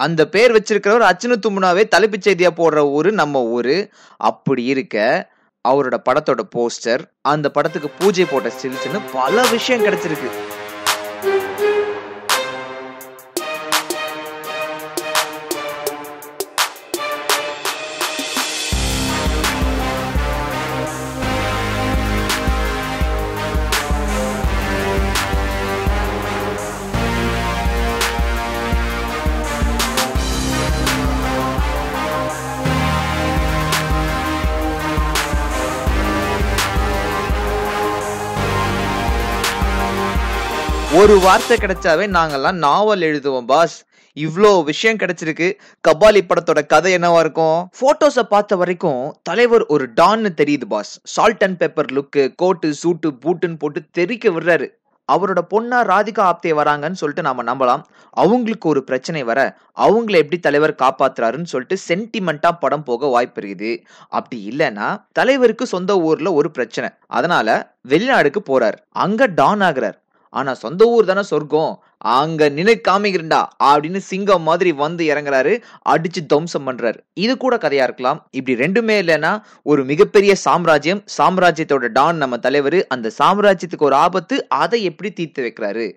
அந்த பேர் வச்சிருக்கிறவர் அச்சுனு தும்முனாவே தலைப்புச் செய்தியா போடுற ஊரு நம்ம ஊரு. அப்படி இருக்க அவரோட படத்தோட போஸ்டர், அந்த படத்துக்கு பூஜை போட்ட ஸ்டில்ஸ்னு பல விஷயம் கிடைச்சிருக்கு. ஒரு வார்த்தை கிடைச்சாவே நாங்கெல்லாம் நாவல் எழுதுவோம் பாஸ். இவ்ளோ விஷயம் கிடைச்சிருக்கு. கபாலி படத்தோட கதை என்னவா இருக்கும்? போட்டோஸ பார்த்த வரைக்கும் தலைவர் ஒரு டான்னு தெரியுது பாஸ். சால்ட் அண்ட் பெப்பர் லுக்கு, கோட்டு சூட்டு பூட்டுன்னு போட்டு தெறிக்க விடுறாரு. அவரோட பொண்ணா ராதிகா ஆப்தே வராங்கன்னு சொல்லிட்டு நாம நம்பலாம். அவங்களுக்கு ஒரு பிரச்சனை வர அவங்கள எப்படி தலைவர் காப்பாத்துறாருன்னு சொல்லிட்டு சென்டிமெண்டா படம் போக வாய்ப்பு இருக்குது. அப்படி இல்லைன்னா தலைவருக்கு சொந்த ஊர்ல ஒரு பிரச்சனை, அதனால வெளிநாடுக்கு போறாரு, அங்க டான் ஆகுறாரு. ஆனா சொந்த ஊர் தானே சொர்க்கம், அங்க நினை காமிக்கிறா அப்படின்னு சிங்கம் மாதிரி வந்து இறங்குறாரு, அடிச்சு தம்சம் பண்றாரு. இது கூட கதையா இருக்கலாம். இப்படி ரெண்டுமே இல்லைன்னா ஒரு மிகப்பெரிய சாம்ராஜ்யம், சாம்ராஜ்யத்தோட டான் நம்ம தலைவர், அந்த சாம்ராஜ்யத்துக்கு ஒரு ஆபத்து, அதை எப்படி தீர்த்து வைக்கிறாரு,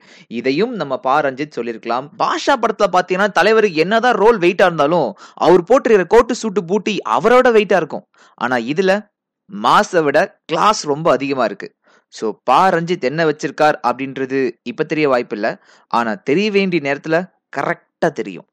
இதையும் நம்ம பா ரஞ்சித் சொல்லியிருக்கலாம். பாஷா படத்துல பாத்தீங்கன்னா தலைவருக்கு என்னதான் ரோல் வெயிட்டா இருந்தாலும் அவர் போட்டிருக்கிற கோட்டு சூட்டு பூட்டி அவரோட வெயிட்டா இருக்கும். ஆனா இதுல மாசை விட கிளாஸ் ரொம்ப அதிகமா இருக்கு. சோ பா ரஞ்சித் என்ன வச்சிருக்கார் அப்படின்றது இப்ப தெரிய வாய்ப்பு இல்ல. ஆனா தெரிய வேண்டிய நேரத்துல கரெக்டா தெரியும்.